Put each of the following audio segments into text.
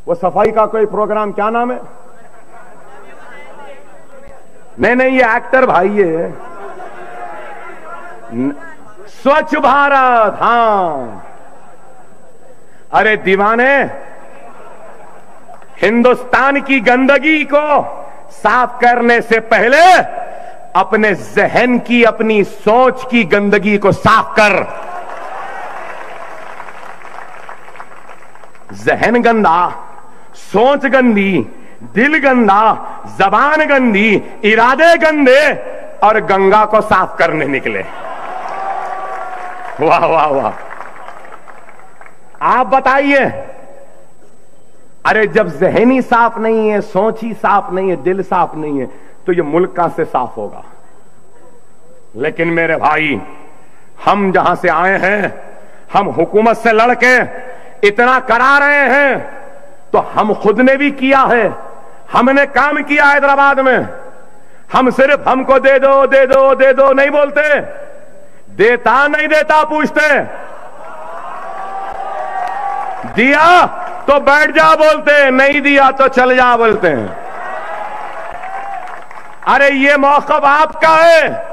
वो सफाई का कोई प्रोग्राम, क्या नाम है? नहीं नहीं, ये एक्टर भाई है। स्वच्छ भारत। हाँ, अरे दीवाने, हिंदुस्तान की गंदगी को साफ करने से पहले अपने जहन की, अपनी सोच की गंदगी को साफ कर। जहन गंदा, सोच गंदी, दिल गंदा, जबान गंदी, इरादे गंदे, और गंगा को साफ करने निकले। वाह वाह वाह। आप बताइए, अरे जब जहन ही साफ नहीं है, सोच ही साफ नहीं है, दिल साफ नहीं है, तो ये मुल्क कहां से साफ होगा? लेकिन मेरे भाई, हम जहां से आए हैं, हम हुकूमत से लड़के इतना करा रहे हैं, तो हम खुद ने भी किया है। हमने काम किया हैदराबाद में। हम सिर्फ हमको दे दो दे दो दे दो नहीं बोलते, देता नहीं देता पूछते, दिया तो बैठ जा बोलते, नहीं दिया तो चल जा बोलते हैं। अरे ये मौक़िफ़ आपका है।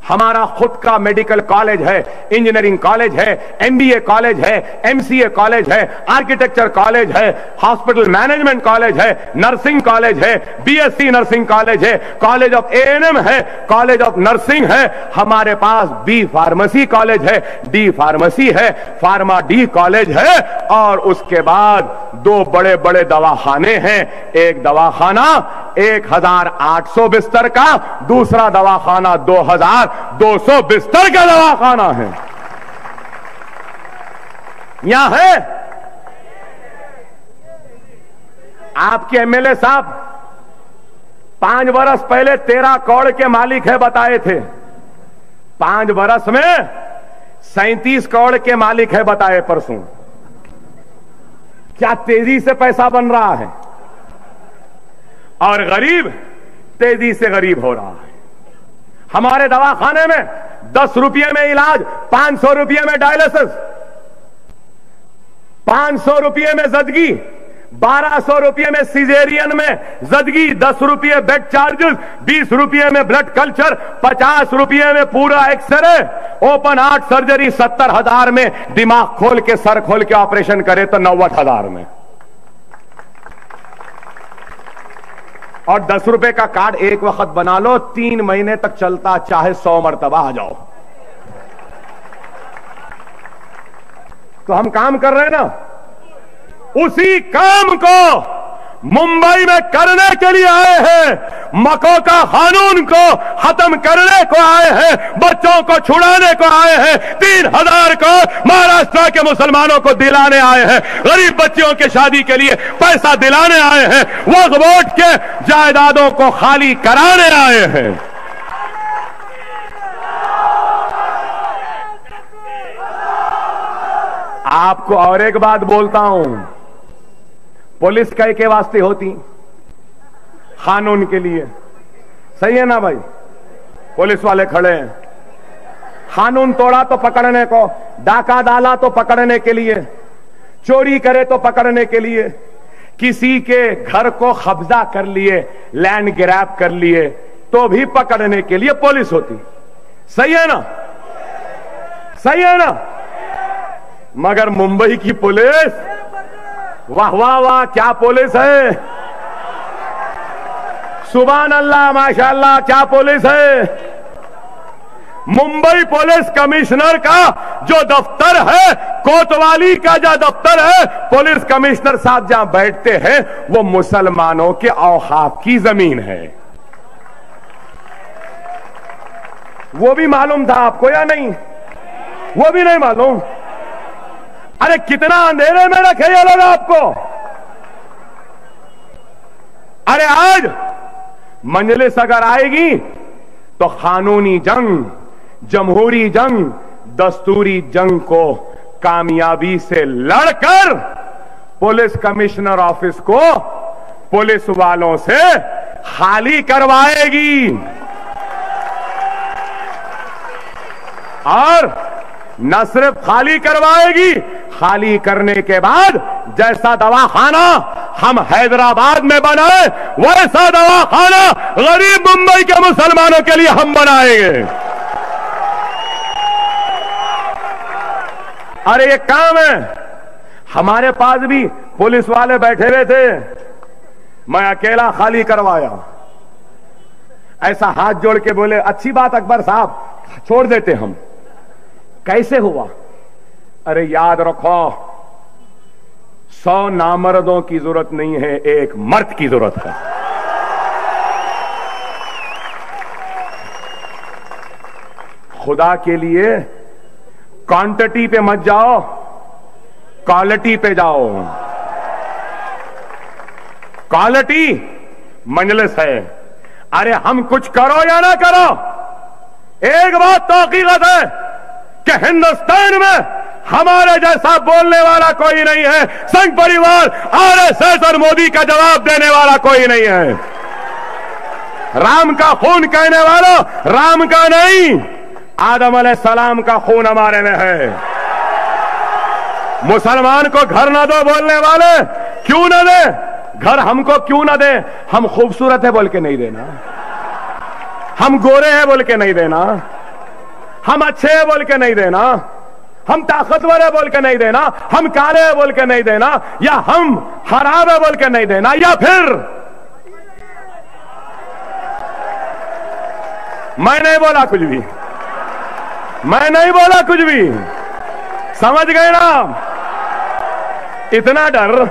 हमारा खुद का मेडिकल कॉलेज है, इंजीनियरिंग कॉलेज है, एमबीए कॉलेज है, एमसीए कॉलेज है, आर्किटेक्चर कॉलेज है, हॉस्पिटल मैनेजमेंट कॉलेज है, नर्सिंग कॉलेज है, बीएससी नर्सिंग कॉलेज है, कॉलेज ऑफ एएनएम है, कॉलेज ऑफ नर्सिंग है, हमारे पास बी फार्मेसी कॉलेज है, डी फार्मेसी है, फार्मा डी कॉलेज है, और उसके बाद 2 बड़े बड़े दवाखाने हैं। एक दवाखाना 1800 बिस्तर का, दूसरा दवाखाना 2200 बिस्तर का दवाखाना है। यहां है आपके एमएलए साहब 5 बरस पहले 13 करोड़ के मालिक है बताए थे, 5 बरस में 37 करोड़ के मालिक है बताए परसों। क्या तेजी से पैसा बन रहा है, और गरीब तेजी से गरीब हो रहा है। हमारे दवाखाने में 10 रुपये में इलाज, 500 रुपये में डायलिसिस, 500 रुपये में जदगी, 1200 रुपये में सिजेरियन में जदगी, 10 रुपये बेड चार्जेस, 20 रुपये में ब्लड कल्चर, 50 रुपये में पूरा एक्सरे, ओपन हार्ट सर्जरी 70,000 में, दिमाग खोल के सर खोल के ऑपरेशन करे तो 90,000 में। और 10 रुपए का कार्ड एक वक्त बना लो, 3 महीने तक चलता, चाहे 100 मरतबा आ जाओ। तो हम काम कर रहे हैं ना, उसी काम को मुंबई में करने के लिए आए हैं। मको का कानून को खत्म करने को आए हैं, बच्चों को छुड़ाने को आए हैं, 3000 को महाराष्ट्र के मुसलमानों को दिलाने आए हैं, गरीब बच्चियों के शादी के लिए पैसा दिलाने आए हैं, वक्फ बोर्ड के जायदादों को खाली कराने आए हैं। आपको और एक बात बोलता हूं, पुलिस कई के वास्ते होती, कानून के लिए। सही है ना भाई? पुलिस वाले खड़े हैं, कानून तोड़ा तो पकड़ने को, डाका डाला तो पकड़ने के लिए, चोरी करे तो पकड़ने के लिए, किसी के घर को कब्जा कर लिए, लैंड ग्रैब कर लिए तो भी पकड़ने के लिए पुलिस होती। सही है ना? सही है ना? मगर मुंबई की पुलिस, वाह वाह वाह, क्या पुलिस है! सुभान अल्लाह, माशाअल्लाह, क्या पुलिस है! मुंबई पुलिस कमिश्नर का जो दफ्तर है, कोतवाली का जो दफ्तर है, पुलिस कमिश्नर साहब जहां बैठते हैं, वो मुसलमानों के औकाफ की जमीन है। वो भी मालूम था आपको या नहीं? वो भी नहीं मालूम? अरे कितना अंधेरे में रखे ये लोग आपको। अरे आज मजलिस अगर आएगी तो कानूनी जंग, जमहूरी जंग, दस्तूरी जंग को कामयाबी से लड़कर पुलिस कमिश्नर ऑफिस को पुलिस वालों से खाली करवाएगी। और न सिर्फ खाली करवाएगी, खाली करने के बाद जैसा दवाखाना हम हैदराबाद में बनाए, वैसा दवाखाना गरीब मुंबई के मुसलमानों के लिए हम बनाएंगे। अरे ये काम है। हमारे पास भी पुलिस वाले बैठे हुए थे, मैं अकेला खाली करवाया। ऐसा हाथ जोड़ के बोले, अच्छी बात अकबर साहब, छोड़ देते हम। कैसे हुआ? अरे याद रखो, 100 नामर्दों की जरूरत नहीं है, एक मर्द की जरूरत है। खुदा के लिए क्वांटिटी पे मत जाओ, क्वालिटी पे जाओ। क्वालिटी मजलिस है। अरे हम कुछ करो या ना करो, एक बात तो हकीकत है कि हिंदुस्तान में हमारे जैसा बोलने वाला कोई नहीं है। संघ परिवार, आरएसएस और मोदी का जवाब देने वाला कोई नहीं है। राम का खून कहने वाला राम का नहीं, आदम अलैहिस्सलाम का खून हमारे में है। मुसलमान को घर ना दो बोलने वाले क्यों ना दे? घर हमको क्यों ना दे? हम खूबसूरत है बोल के नहीं देना, हम गोरे हैं बोल के नहीं देना, हम अच्छे हैं बोल के नहीं देना, हम ताकतवर है बोल के नहीं देना, हम काले हैं बोल के नहीं देना, या हम खराब है बोल के नहीं देना, या फिर मैं नहीं बोला कुछ भी, मैं नहीं बोला कुछ भी, समझ गए ना? इतना डर,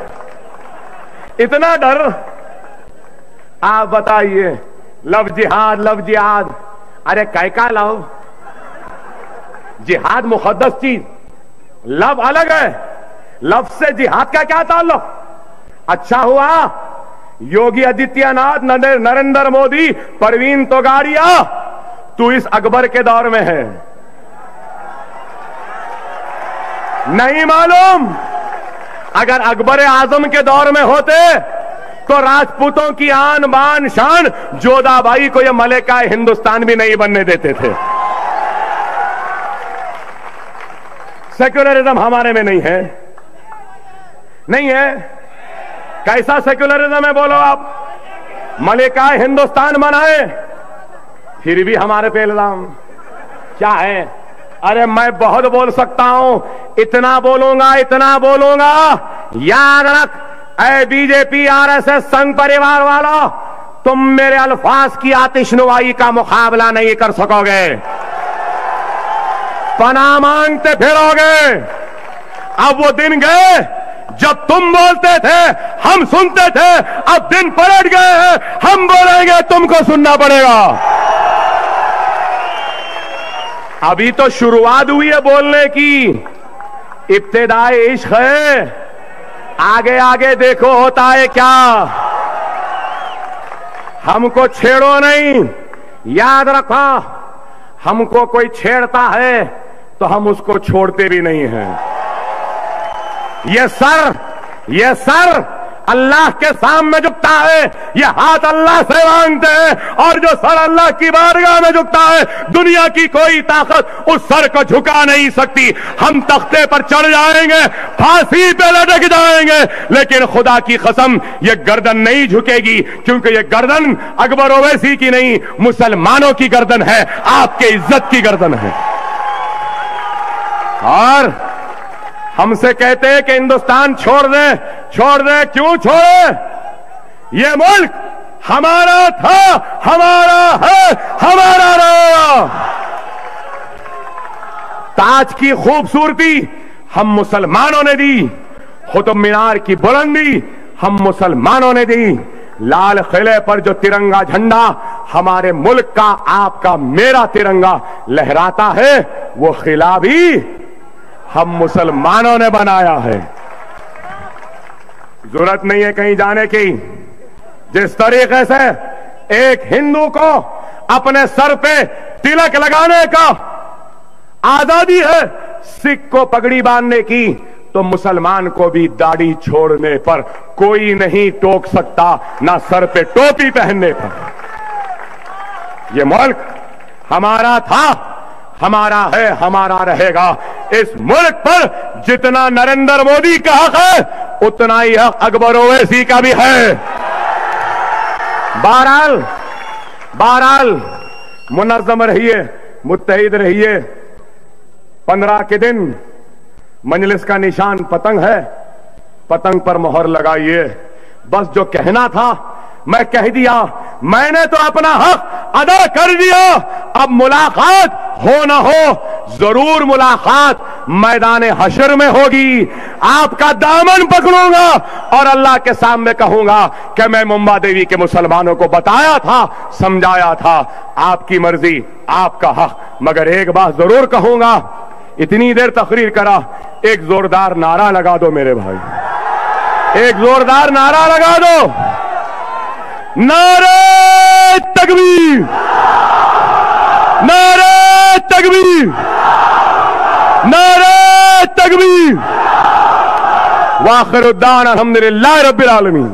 इतना डर। आप बताइए, लव जिहाद, लव जिहाद, अरे कैका लव? जिहाद मुकद्दस चीज, लव अलग है। लव से जिहाद का क्या ताल्लुक? अच्छा हुआ योगी आदित्यनाथ, नरेंद्र मोदी, परवीन तोगाड़िया, तू इस अकबर के दौर में है। नहीं मालूम? अगर अकबर आजम के दौर में होते तो राजपूतों की आन बान शान जोधाबाई को यह मलिका हिंदुस्तान भी नहीं बनने देते थे। सेक्युलरिज्म हमारे में नहीं है, नहीं है। कैसा सेक्युलरिज्म है बोलो आप? मलिका हिंदुस्तान बनाए, फिर भी हमारे पे इल्जाम क्या है? अरे मैं बहुत बोल सकता हूं, इतना बोलूंगा, इतना बोलूंगा, याद रख ऐ बीजेपी आरएसएस संघ परिवार वाला, तुम मेरे अल्फाज की आतिशनुमाई का मुकाबला नहीं कर सकोगे, पनाह मांगते फिरोगे। अब वो दिन गए जब तुम बोलते थे हम सुनते थे, अब दिन पलट गए हैं, हम बोलेंगे तुमको सुनना पड़ेगा। अभी तो शुरुआत हुई है बोलने की, इब्तिदाए इश्क है, आगे आगे देखो होता है क्या। हमको छेड़ो नहीं, याद रखो, हमको कोई छेड़ता है तो हम उसको छोड़ते भी नहीं हैं। ये सर अल्लाह के सामने झुकता है, ये हाथ अल्लाह से मांगते हैं, और जो सर अल्लाह की बारगाह में झुकता है, दुनिया की कोई ताकत उस सर को झुका नहीं सकती। हम तख्ते पर चढ़ जाएंगे, फांसी पे लटक जाएंगे, लेकिन खुदा की कसम ये गर्दन नहीं झुकेगी, क्योंकि ये गर्दन अकबर ओवैसी की नहीं, मुसलमानों की गर्दन है, आपके इज्जत की गर्दन है। और हमसे कहते हैं कि हिंदुस्तान छोड़ दे, छोड़ दे, क्यों छोड़े? ये मुल्क हमारा था, हमारा है, हमारा रहेगा। ताज की खूबसूरती हम मुसलमानों ने दी, कुतुब मीनार की बुलंदी हम मुसलमानों ने दी, लाल किले पर जो तिरंगा झंडा हमारे मुल्क का, आपका, मेरा तिरंगा लहराता है, वो किला भी हम मुसलमानों ने बनाया है। जरूरत नहीं है कहीं जाने की। जिस तरीके से एक हिंदू को अपने सर पे तिलक लगाने का आजादी है, सिख को पगड़ी बांधने की, तो मुसलमान को भी दाढ़ी छोड़ने पर कोई नहीं टोक सकता, ना सर पे टोपी पहनने पर। ये मुल्क हमारा था, हमारा है, हमारा रहेगा। इस मुल्क पर जितना नरेंद्र मोदी का हक है, उतना ही हक अकबर ओवैसी का भी है। बहरहाल मुनज़्ज़म रहिए, मुत्तहिद रहिए। 15 के दिन मजलिस का निशान पतंग है, पतंग पर मोहर लगाइए। बस जो कहना था मैं कह दिया, मैंने तो अपना हक अदा कर दिया। अब मुलाकात हो ना हो, जरूर मुलाकात मैदान हशर में होगी। आपका दामन पकड़ूंगा और अल्लाह के सामने कहूंगा कि मैं मुंबा देवी के मुसलमानों को बताया था, समझाया था, आपकी मर्जी, आपका हक। मगर एक बात जरूर कहूंगा, इतनी देर तकरीर करा, एक जोरदार नारा लगा दो मेरे भाई, एक जोरदार नारा लगा दो। नारे तकबीर, नारे तकबीर, नारे तकबीर। वाखिरुद्दान अल्हम्दुलिल्लाह रब्बिल आलमीन।